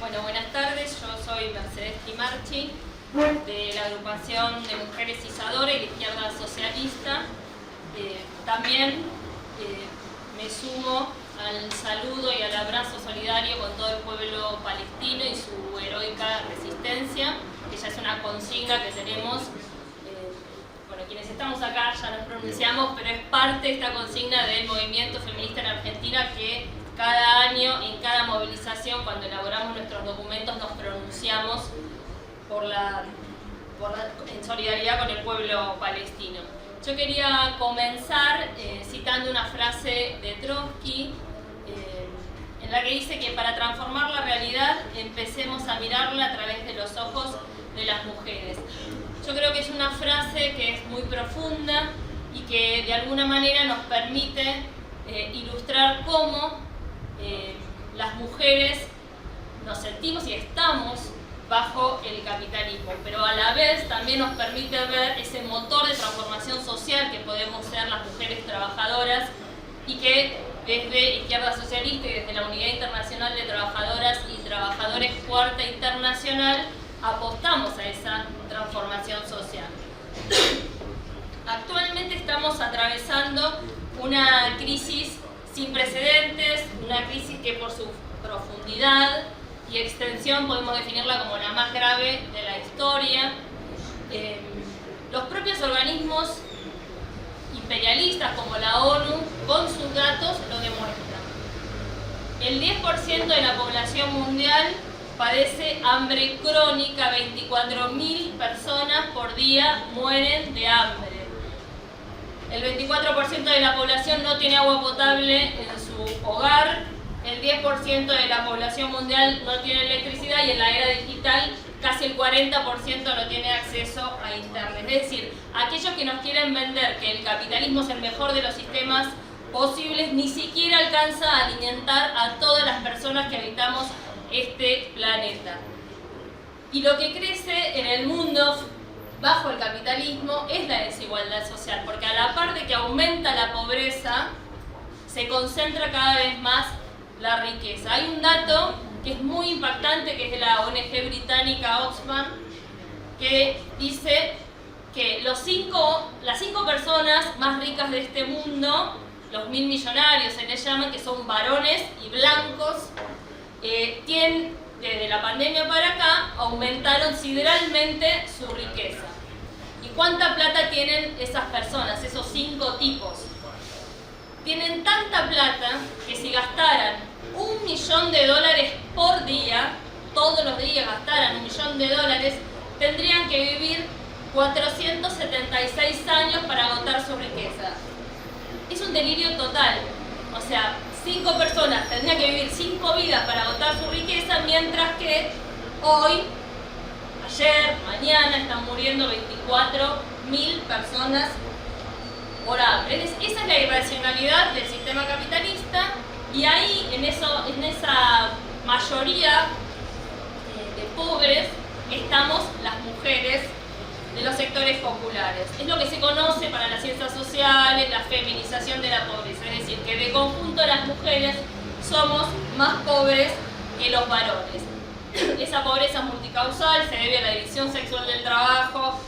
Bueno, buenas tardes, yo soy Mercedes Timarchi, de la agrupación de Mujeres Isadora y la Izquierda Socialista. También me sumo al saludo y al abrazo solidario con todo el pueblo palestino y su heroica resistencia, que ya es una consigna que tenemos. Bueno, quienes estamos acá ya nos pronunciamos, pero es parte de esta consigna del movimiento feminista en Argentina, que cada año, en cada movilización, cuando elaboramos nuestros documentos, nos pronunciamos en solidaridad con el pueblo palestino. Yo quería comenzar citando una frase de Trotsky, en la que dice que para transformar la realidad empecemos a mirarla a través de los ojos de las mujeres. Yo creo que es una frase que es muy profunda y que de alguna manera nos permite ilustrar cómo las mujeres nos sentimos y estamos bajo el capitalismo, pero a la vez también nos permite ver ese motor de transformación social que podemos ser las mujeres trabajadoras, y que desde Izquierda Socialista y desde la Unidad Internacional de Trabajadoras y Trabajadores Cuarta Internacional apostamos a esa transformación social. Actualmente estamos atravesando una crisis sin precedentes, una crisis que por su profundidad y extensión podemos definirla como la más grave de la historia. Los propios organismos imperialistas como la ONU, con sus datos, lo demuestran. El 10% de la población mundial padece hambre crónica, 24.000 personas por día mueren de hambre. El 24% de la población no tiene agua potable en su hogar, el 10% de la población mundial no tiene electricidad, y en la era digital casi el 40% no tiene acceso a internet. Es decir, aquellos que nos quieren vender que el capitalismo es el mejor de los sistemas posibles, ni siquiera alcanza a alimentar a todas las personas que habitamos este planeta. Y lo que crece en el mundo bajo el capitalismo es la desigualdad social, porque a la par de que aumenta la pobreza, se concentra cada vez más la riqueza. Hay un dato que es muy impactante, que es de la ONG británica Oxfam, que dice que las cinco personas más ricas de este mundo, los 1000 millonarios se les llaman, que son varones y blancos, desde la pandemia para acá aumentaron sideralmente su riqueza. ¿Y cuánta plata tienen esas personas, esos 5 tipos? Tienen tanta plata que si gastaran $1 millón por día, todos los días gastaran $1 millón, tendrían que vivir 476 años para agotar su riqueza. Es un delirio total. O sea, 5 personas tendrían que vivir 5 vidas para agotar su riqueza, mientras que hoy, ayer, mañana están muriendo 24.000 personas por hambre. Esa es la irracionalidad del sistema capitalista, y ahí, en esa mayoría de pobres, estamos las mujeres de los sectores populares. Es lo que se conoce para las ciencias sociales la feminización de la pobreza, es decir, que de conjunto las mujeres somos más pobres que los varones. Esa pobreza multicausal se debe a la división sexual del trabajo,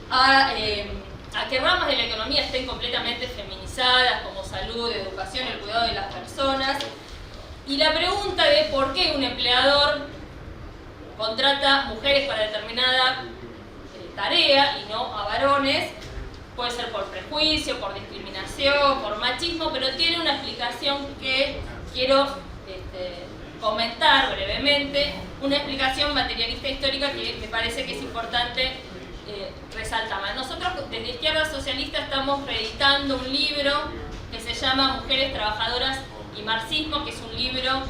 a que ramas de la economía estén completamente feminizadas, como salud, educación, el cuidado de las personas. Y la pregunta de por qué un empleador contrata mujeres para determinada tarea y no a varones, puede ser por prejuicio, por discriminación, por machismo, pero tiene una explicación que quiero comentar brevemente, una explicación materialista histórica que me parece que es importante resaltar. Nosotros desde Izquierda Socialista estamos reeditando un libro que se llama Mujeres Trabajadoras y Marxismo, que es un libro,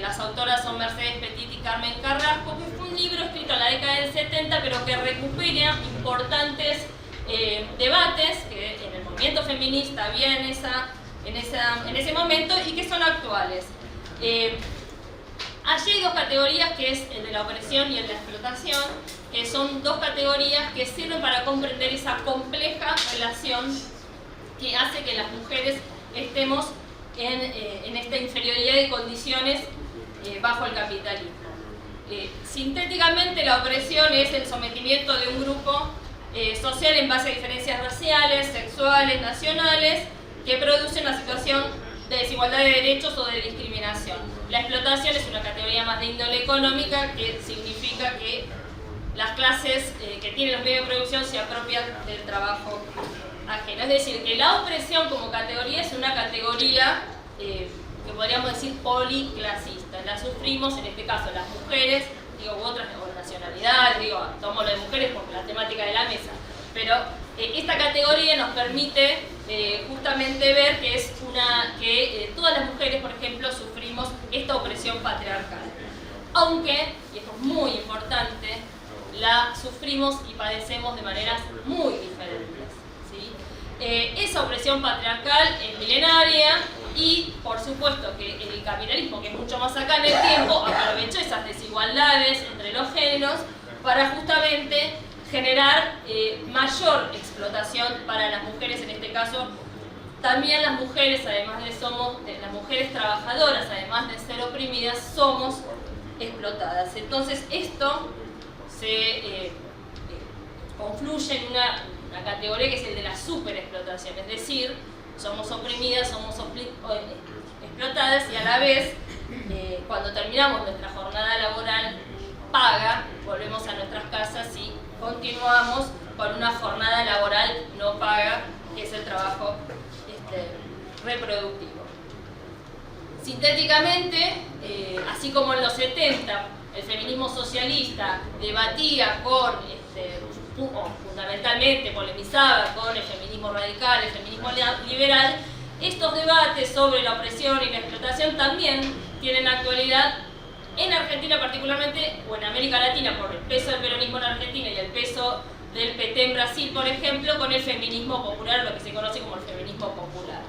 las autoras son Mercedes Petit y Carmen Carrasco, que fue un libro escrito en la década del 70, pero que recupera importantes debates que en el movimiento feminista había en ese momento y que son actuales. Allí hay 2 categorías, que es el de la opresión y el de la explotación, que son 2 categorías que sirven para comprender esa compleja relación que hace que las mujeres estemos en esta inferioridad de condiciones bajo el capitalismo. Sintéticamente, la opresión es el sometimiento de un grupo social en base a diferencias raciales, sexuales, nacionales, que produce una situación de desigualdad de derechos o de discriminación. La explotación es una categoría más de índole económica, que significa que las clases que tienen los medios de producción se apropian del trabajo ajeno. Es decir, que la opresión como categoría es una categoría que podríamos decir policlasista. La sufrimos, en este caso, las mujeres, digo, u otras nacionalidades, digo, tomo lo de mujeres porque la temática de la mesa, pero esta categoría nos permite justamente ver que es todas las mujeres, por ejemplo, sufrimos esta opresión patriarcal. Aunque, y esto es muy importante, la sufrimos y padecemos de maneras muy diferentes, ¿sí? Esa opresión patriarcal es milenaria y, por supuesto, que el capitalismo, que es mucho más acá en el tiempo, aprovechó esas desigualdades entre los géneros para justamente generar mayor explotación para las mujeres, en este caso. También las mujeres, además las mujeres trabajadoras, además de ser oprimidas, somos explotadas. Entonces esto se confluye en una categoría que es el de la superexplotación, es decir, somos oprimidas, somos explotadas y a la vez, cuando terminamos nuestra jornada laboral paga, volvemos a nuestras casas y continuamos con una jornada laboral no paga, que es el trabajo reproductivo. Sintéticamente, así como en los 70 el feminismo socialista debatía con, o fundamentalmente polemizaba con el feminismo radical, el feminismo liberal, estos debates sobre la opresión y la explotación también tienen actualidad en Argentina particularmente, o en América Latina, por el peso del peronismo en Argentina y el peso del PT en Brasil, por ejemplo, con el feminismo popular, lo que se conoce como el feminismo popular.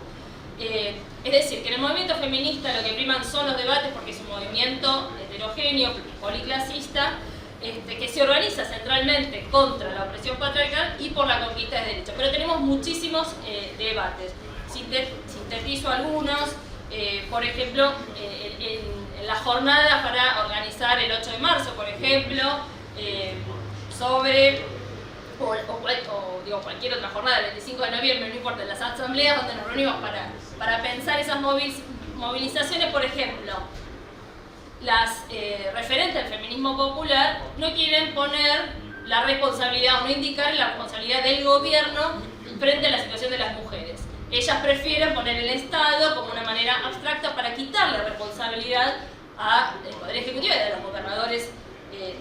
Es decir, que en el movimiento feminista lo que priman son los debates, porque es un movimiento heterogéneo, policlasista, que se organiza centralmente contra la opresión patriarcal y por la conquista de derechos. Pero tenemos muchísimos debates. Sintetizo algunos, por ejemplo, en la jornada para organizar el 8 de marzo, por ejemplo, sobre, o cualquier otra jornada, el 25 de noviembre, no importa, las asambleas donde nos reunimos para pensar esas movilizaciones, por ejemplo, las referentes del feminismo popular no quieren poner la responsabilidad o no indicar la responsabilidad del gobierno frente a la situación de las mujeres. Ellas prefieren poner el Estado como una manera abstracta para quitarle responsabilidad al Poder Ejecutivo y a los gobernadores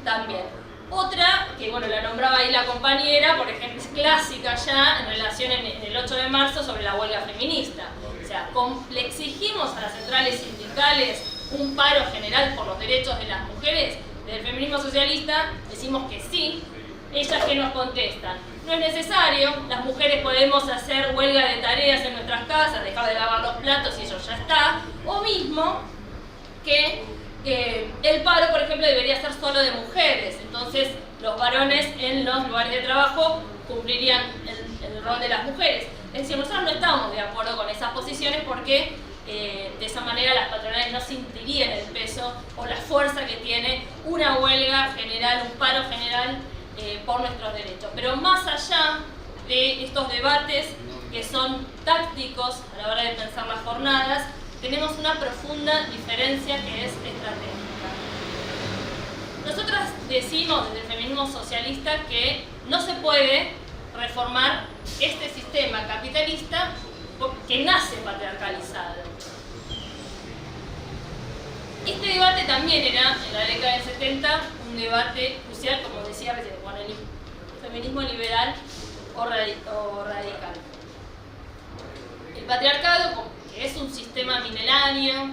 también. Otra, que bueno, la nombraba ahí la compañera, por ejemplo, es clásica ya en relación en el 8 de marzo sobre la huelga feminista. O sea, le exigimos a las centrales sindicales un paro general por los derechos de las mujeres. Desde el feminismo socialista decimos que sí. Ellas que nos contestan: no es necesario, las mujeres podemos hacer huelga de tareas en nuestras casas, dejar de lavar los platos y eso ya está. O mismo que el paro, por ejemplo, debería ser solo de mujeres, entonces los varones en los lugares de trabajo cumplirían el rol de las mujeres. Es decir, nosotros no estamos de acuerdo con esas posiciones porque de esa manera las patronales no sentirían el peso o la fuerza que tiene una huelga general, un paro general por nuestros derechos. Pero más allá de estos debates que son tácticos a la hora de pensar las jornadas, tenemos una profunda diferencia que es estratégica. Nosotras decimos desde el feminismo socialista que no se puede reformar este sistema capitalista que nace patriarcalizado. Este debate también era, en la década del 70, un debate crucial, como decía recién, con el feminismo liberal o radical. El patriarcado, que es un sistema milenario,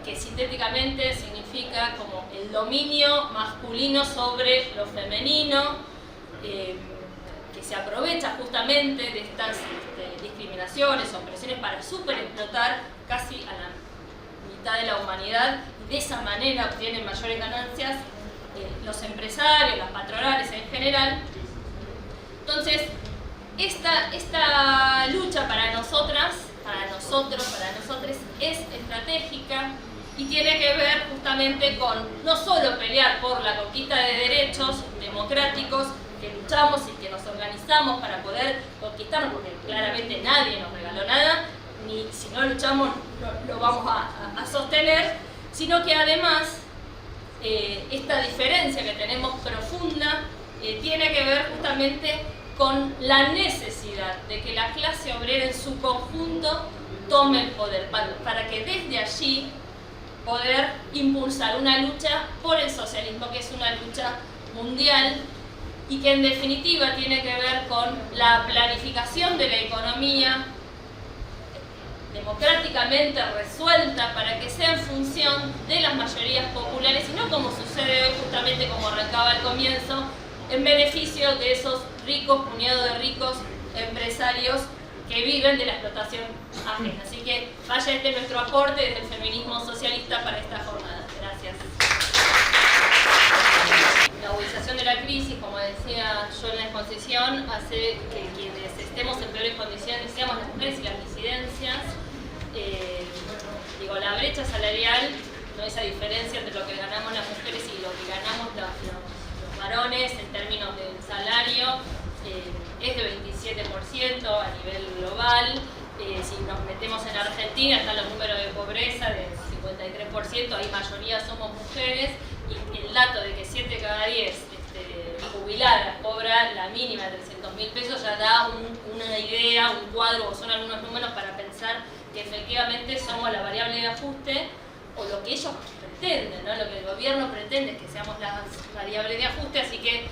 que sintéticamente significa como el dominio masculino sobre lo femenino, que se aprovecha justamente de estas discriminaciones, opresiones para superexplotar casi a la mitad de la humanidad, y de esa manera obtienen mayores ganancias los empresarios, las patronales en general. Entonces, esta lucha para nosotras, para nosotros, para nosotros es estratégica y tiene que ver justamente con no solo pelear por la conquista de derechos democráticos, que luchamos y que nos organizamos para poder conquistarnos, porque claramente nadie nos regaló nada, ni si no luchamos lo vamos a sostener, sino que además esta diferencia que tenemos profunda tiene que ver justamente con la necesidad de que la clase obrera en su conjunto tome el poder, para que desde allí poder impulsar una lucha por el socialismo, que es una lucha mundial y que en definitiva tiene que ver con la planificación de la economía democráticamente resuelta para que sea en función de las mayorías populares y no como sucede hoy, justamente como arrancaba al comienzo, en beneficio de esos ricos, puñados de ricos empresarios que viven de la explotación ajena. Así que vaya este nuestro aporte desde el feminismo socialista para esta jornada. Gracias. La agudización de la crisis, como decía yo en la exposición, hace que quienes estemos en peores condiciones seamos las mujeres y las disidencias. La brecha salarial, no esa diferencia entre lo que ganamos las mujeres y lo que ganamos los varones en términos del salario, es de 27% a nivel global. Si nos metemos en Argentina, están los números de pobreza del 53%, ahí mayoría somos mujeres, y el dato de que 7 cada 10 jubiladas cobra la mínima de 300.000 pesos ya da una idea, un cuadro, o son algunos números para pensar que efectivamente somos la variable de ajuste, o lo que ellos pretenden, ¿no? Lo que el gobierno pretende es que seamos las variables de ajuste, así que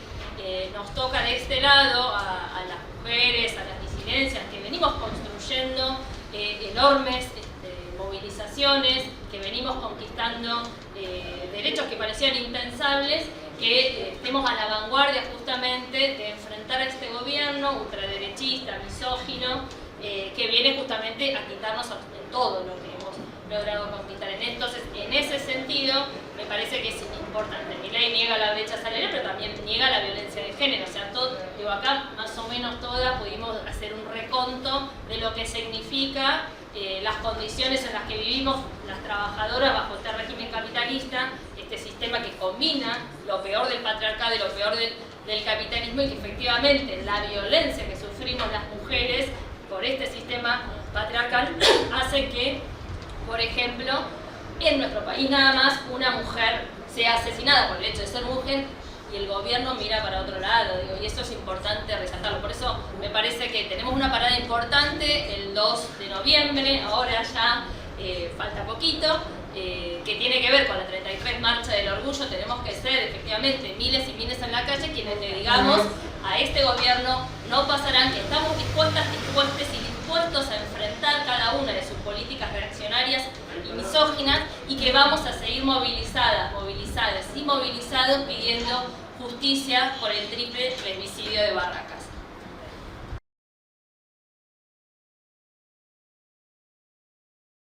nos toca de este lado a las mujeres, a las disidencias, que venimos construyendo enormes movilizaciones, que venimos conquistando derechos que parecían impensables, que estemos a la vanguardia justamente de enfrentar a este gobierno ultraderechista, misógino, que viene justamente a quitarnos en todo lo que hemos logrado conquistar. Entonces, en ese sentido, me parece que es importante. Mi ley niega la brecha salarial, pero también niega la violencia de género. O sea, acá más o menos todas pudimos hacer un reconto de lo que significa las condiciones en las que vivimos las trabajadoras bajo este régimen capitalista, este sistema que combina lo peor del patriarcado y lo peor del capitalismo, y que efectivamente la violencia que sufrimos las mujeres por este sistema patriarcal hace que, por ejemplo, en nuestro país nada más una mujer sea asesinada por el hecho de ser mujer y el gobierno mira para otro lado, y eso es importante resaltarlo. Por eso me parece que tenemos una parada importante el 2 de noviembre, ahora ya falta poquito, que tiene que ver con la 33 Marcha del Orgullo. Tenemos que ser efectivamente miles y miles en la calle quienes le digamos a este gobierno no pasarán, que estamos dispuestos a enfrentar cada una de sus políticas reaccionarias y misóginas, y que vamos a seguir movilizadas y movilizados pidiendo justicia por el triple femicidio de Barracas.